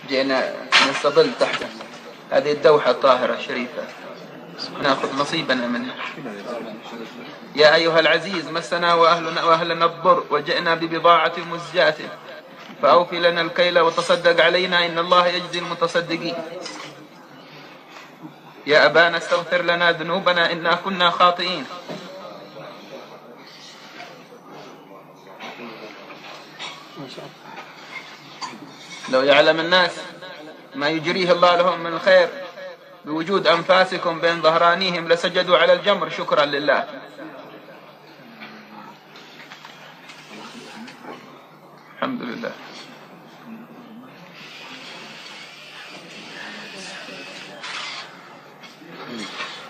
جينا نستظل تحت هذه الدوحة الطاهرة الشريفة نأخذ نصيبنا منها. يا أيها العزيز مسنا وأهلنا الضر وجئنا ببضاعة مزجاة فأوفي لنا الكيل وتصدق علينا إن الله يجزي المتصدقين. يا أبانا استغفر لنا ذنوبنا إنا كنا خاطئين. لو يعلم الناس ما يجريه الله لهم من الخير بوجود أنفاسكم بين ظهرانيهم لسجدوا على الجمر شكرا لله. الحمد لله.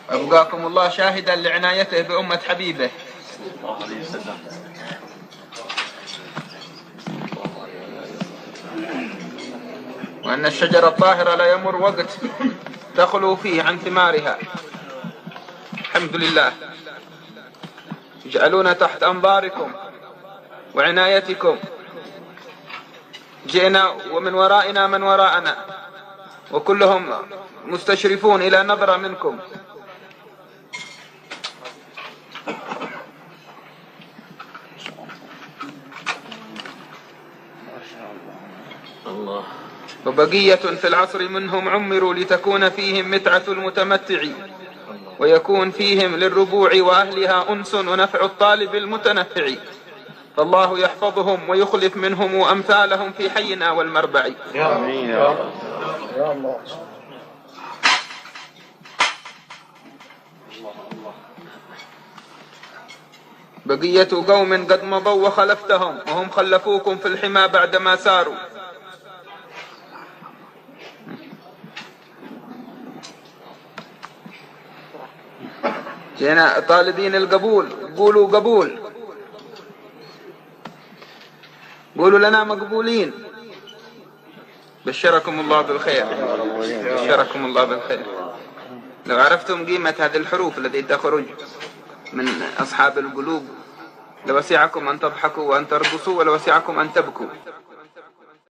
أبقاكم الله شاهدا لعنايته بأمة حبيبه. وأن الشجرة الطاهرة لا يمر وقت تخلو فيه عن ثمارها. الحمد لله. اجعلونا تحت أنظاركم وعنايتكم. جئنا ومن ورائنا من وراءنا وكلهم مستشرفون إلى نظرة منكم. وبقية في العصر منهم عمروا لتكون فيهم متعة المتمتع ويكون فيهم للربوع وأهلها أنس ونفع الطالب المتنفع. فالله يحفظهم ويخلف منهم أمثالهم في حينا والمربع. آمين يا رب. يا الله. بقية قوم قد مضوا وخلفتهم وهم خلفوكم في الحمى بعدما ساروا. جينا طالبين القبول قولوا قبول. قولوا لنا مقبولين. بشركم الله بالخير. بشركم الله بالخير. لو عرفتم قيمة هذه الحروف التي تخرج من أصحاب القلوب لوسعكم أن تضحكوا وأن ترقصوا ولوسعكم أن تبكوا.